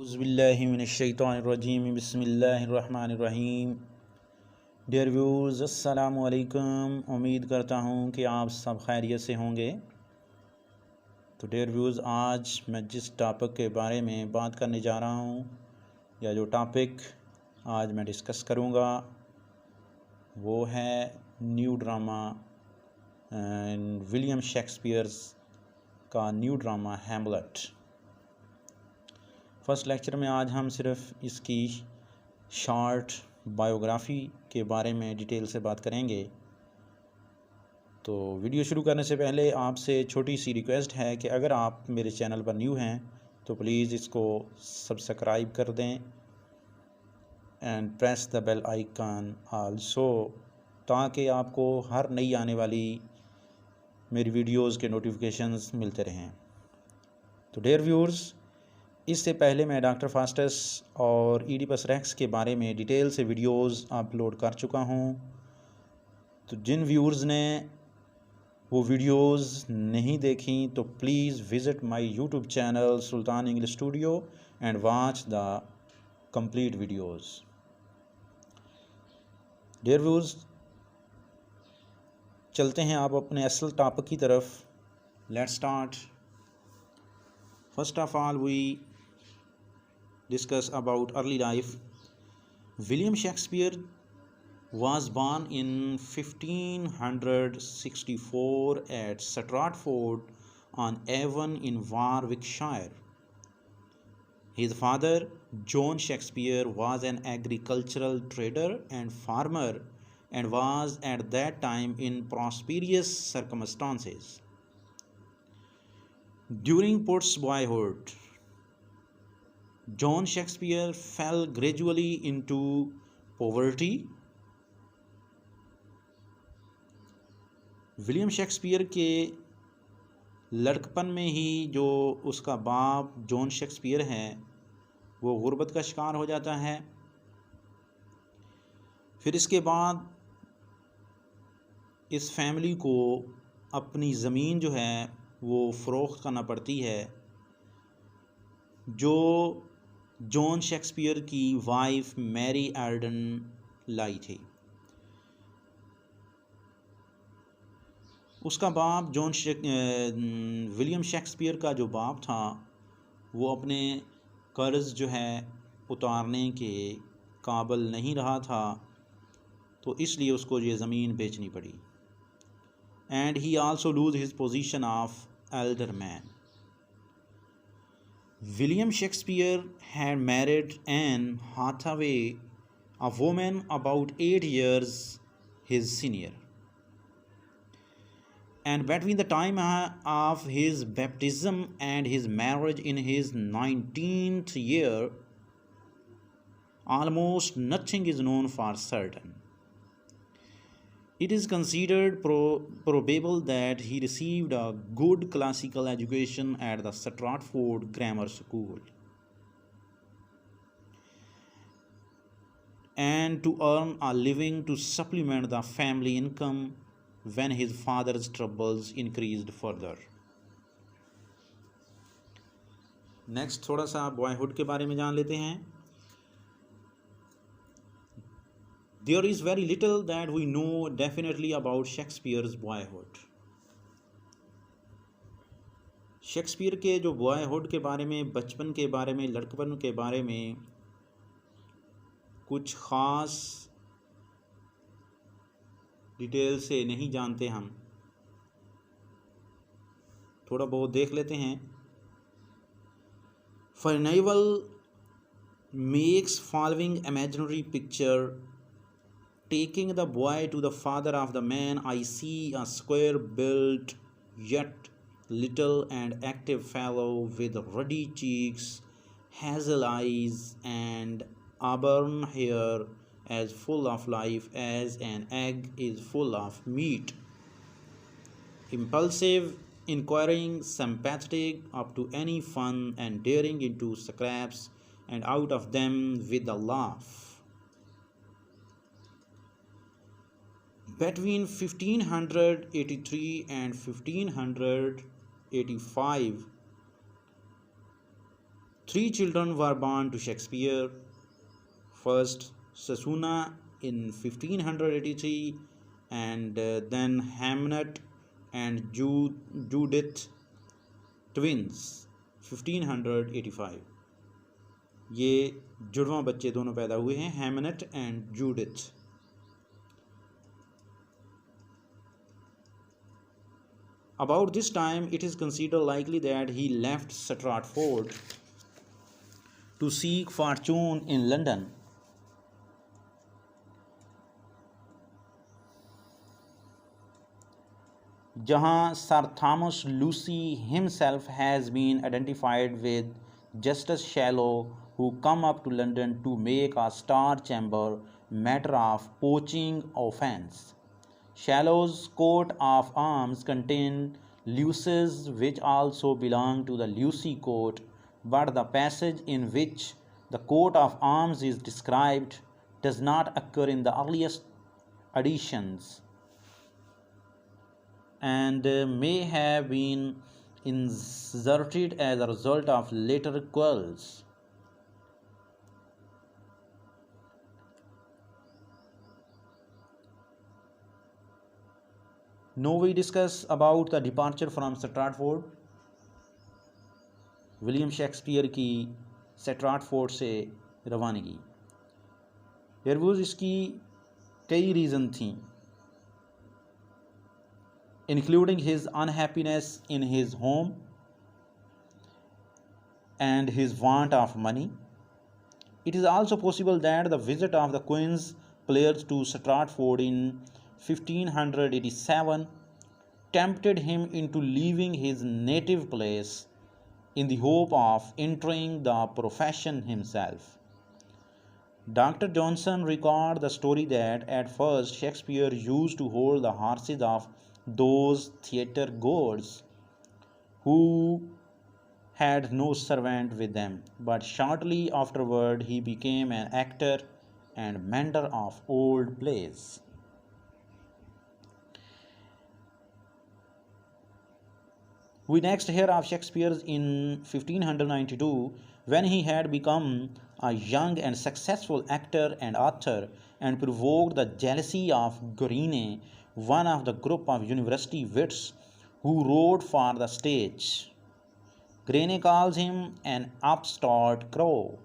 औज़ुबिल्लाहिमिनश्शैतानिर्रजीम बिस्मिल्लाहिर्रहमानिर्रहीम। Dear views, अस्सलामु अलैकुम। उम्मीद करता हूँ कि आप सब खैरियत से होंगे। तो डियर व्यूज़, आज मैं जिस टॉपिक के बारे में बात करने जा रहा हूँ या जो टॉपिक आज मैं डिस्कस करूँगा वो है न्यू ड्रामा विलियम शेक्सपियर्स का new drama Hamlet. First lecture में आज हम सिर्फ इसकी शॉर्ट बायोग्राफी के बारे में डिटेल से बात करेंगे। तो वीडियो शुरू करने से पहले आपसे छोटी सी रिक्वेस्ट है कि अगर आप मेरे चैनल पर न्यू हैं तो प्लीज़ इसको सब्सक्राइब कर दें and press the bell icon also, ताकि आपको हर नई आने वाली मेरी वीडियोज़ के नोटिफिकेशंस मिलते रहें। तो डियर व्यूअर्स, इससे पहले मैं डॉक्टर फास्टस और ईडिपस रेक्स के बारे में डिटेल से वीडियोस अपलोड कर चुका हूं। तो जिन व्यूअर्स ने वो वीडियोस नहीं देखी तो please visit my YouTube channel Sultan English studio and watch the complete videos. Dear viewers, चलते हैं आप अपने असल टॉपिक की तरफ। Let's start. First of all we discuss about early life. William Shakespeare was born in 1564 at Stratford on Avon in Warwickshire. His father, John Shakespeare, was an agricultural trader and farmer and was at that time in prosperous circumstances. During Port's boyhood, John Shakespeare fell gradually into poverty. William Shakespeare के लड़कपन में ही जो उसका बाप John Shakespeare है वो गुर्बत का शिकार हो जाता है। फिर इसके बाद इस फैमिली को अपनी ज़मीन जो है वो फ़रोख्त करना पड़ती है, जो जॉन शेक्सपियर की वाइफ मैरी एल्डन लाई थी। उसका बाप विलियम शेक्सपियर का जो बाप था वो अपने कर्ज़ जो है उतारने के काबिल नहीं रहा था, तो इसलिए उसको ये ज़मीन बेचनी पड़ी। And he also lose his position of Elder man. William Shakespeare had married Anne Hathaway, a woman about 8 years his senior. And between the time of his baptism and his marriage in his 19th year, almost nothing is known for certain. It is considered probable that he received a good classical education at the Stratford Grammar School, and to earn a living to supplement the family income when his father's troubles increased further. Next, थोड़ा सा boyhood के बारे में जान लेते हैं। There is very little that we know definitely about Shakespeare's boyhood. Shakespeare के जो बॉयहुड के बारे में, बचपन के बारे में, लड़कपन के बारे में कुछ ख़ास डिटेल से नहीं जानते हम। थोड़ा बहुत देख लेते हैं। Furnivall makes following imaginary picture. Taking the boy to the father of the man, I see a square-built yet little and active fellow with ruddy cheeks, hazel eyes, and auburn hair, as full of life as an egg is full of meat. Impulsive, inquiring, sympathetic, up to any fun, and daring into scraps, and out of them with a laugh. Between 1583 and 1585, Three children were born to Shakespeare. First, Sasuna in 1583, and then Hamnet and Judith, twins, 1585. ये जुड़वा बच्चे दोनों पैदा हुए हैं, Hamnet and Judith. About this time, it is considered likely that he left Stratford to seek fortune in London. जहाँ Sir Thomas Lucy himself has been identified with Justice Shallow, who come up to London to make a Star Chamber matter of poaching offence. Shallow's coat of arms contain luces which also belong to the Lucy coat, but the passage in which the coat of arms is described does not occur in the earliest editions, and may have been inserted as a result of later quarrels. Now we discuss about the departure from Stratford. William Shakespeare की Stratford से रवानगी. एयरवूज इसकी कई reason थी, including his unhappiness in his home and his want of money. It is also possible that the visit of the Queen's players to Stratford in 1587 tempted him into leaving his native place in the hope of entering the profession himself. Dr. Johnson records the story that at first Shakespeare used to hold the horses of those theatre goers who had no servant with them, but shortly afterward he became an actor and mender of old plays. We next hear of Shakespeare in 1592, when he had become a young and successful actor and author and provoked the jealousy of Gorine, one of the group of university wits who wrote for the stage. Grene calls him an upstart crow,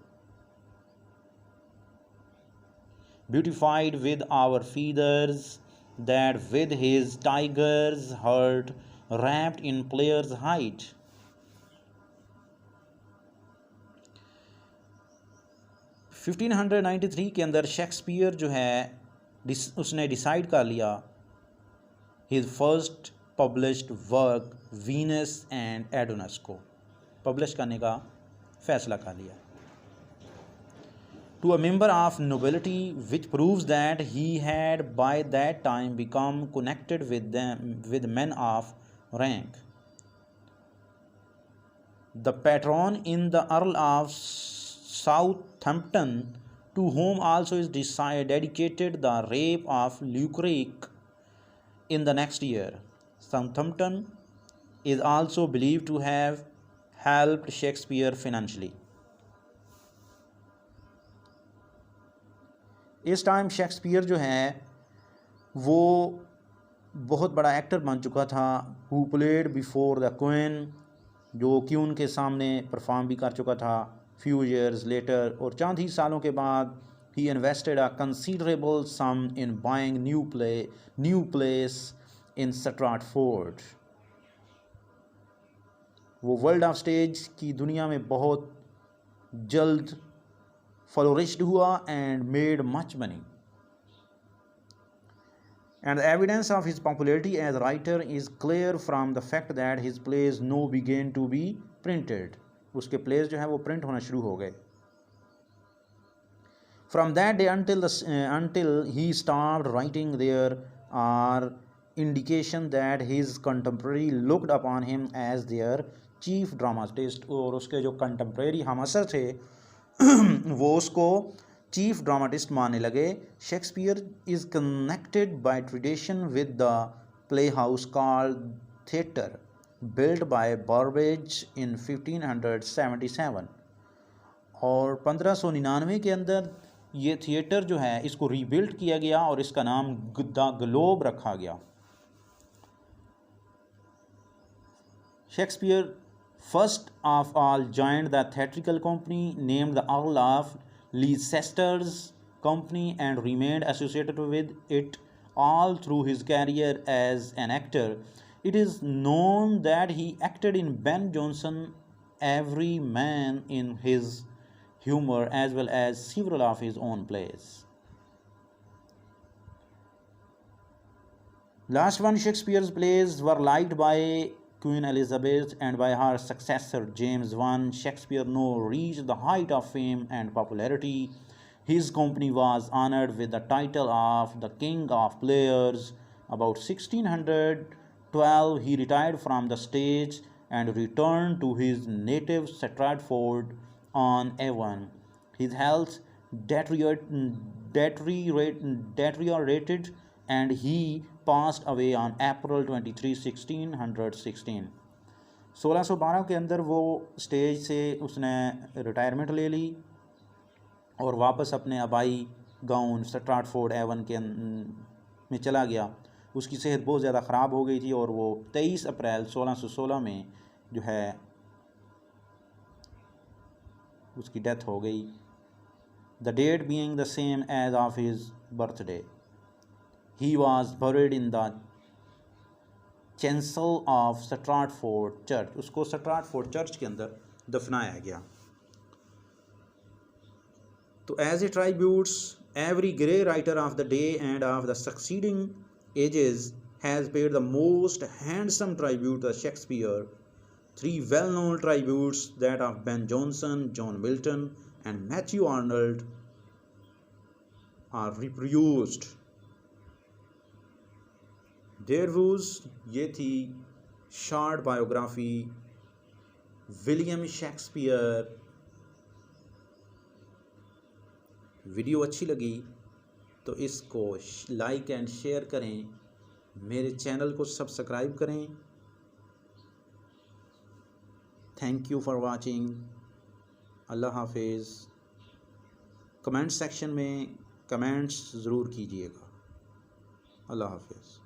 beautified with our feathers, that with his tiger's heart wrapped in player's height. Fifteen 1593 के अंदर Shakespeare जो है उसने decide कर लिया his first published work Venus and Adonis को publish करने का फैसला कर लिया. To a member of nobility, which proves that he had by that time become connected with men of rank. The patron in the Earl of Southampton, to whom also is dedicated the rape of Lucric in the next year. Southampton is also believed to have helped Shakespeare financially. इस time Shakespeare जो है वो बहुत बड़ा actor बन चुका था, who played before the queen, जो क्वीन के सामने परफॉर्म भी कर चुका था फ्यू ईयर्स लेटर, और चंद ही सालों के बाद he invested a considerable sum in buying new place in Stratford. वो वर्ल्ड ऑफ स्टेज की दुनिया में बहुत जल्द flourished हुआ and made much money. And the evidence of his popularity as a writer is clear from the fact that his plays now began to be printed. उसके plays जो हैं वो print होना शुरू हो गए. From that day until he stopped writing, there are indication that his contemporary looked upon him as their chief dramatist. और उसके जो contemporary हमअसर थे वो उसको चीफ ड्रामाटिस्ट मानने लगे. Shakespeare is connected by tradition with the play house called theatre, built by Burbage in 1577. और 1599 के अंदर ये थिएटर जो है इसको रीबिल्ड किया गया और इसका नाम द ग्लोब रखा गया। Shakespeare first of all joined the theatrical company named the Earl of Leicester's company and remained associated with it all through his career as an actor. It is known that he acted in Ben Jonson Every Man in His Humor as well as several of his own plays. Last one, Shakespeare's plays were liked by Queen Elizabeth and by her successor James I. Shakespeare now reached the height of fame and popularity. His company was honored with the title of the King of Players. About 1612, he retired from the stage and returned to his native Stratford on Avon. His health deteriorated and he passed away on April 23, 1616. 1612 के अंदर वो stage से उसने retirement ले ली और वापस अपने आबाई गांव स्ट्रैटफोर्ड एवन के में चला गया। उसकी सेहत बहुत ज़्यादा ख़राब हो गई थी और वो 23 अप्रैल 1616 में जो है उसकी डेथ हो गई। The date being the same as of his birthday. He was buried in the chancel of Stratford Church. उसको स्ट्रैटफोर्ड चर्च के अंदर दफनाया गया। तो as it tributes, every grey writer of the day and of the succeeding ages has paid the most handsome tribute to Shakespeare. Three well-known tributes, that of Ben Jonson, John Milton, and Matthew Arnold, are reproduced. There was ये थी short biography William Shakespeare. Video अच्छी लगी तो इसको like and share करें, मेरे channel को subscribe करें। Thank you for watching. अल्लाह हाफिज़। कमेंट सेक्शन में कमेंट्स ज़रूर कीजिएगा। अल्लाह हाफिज़।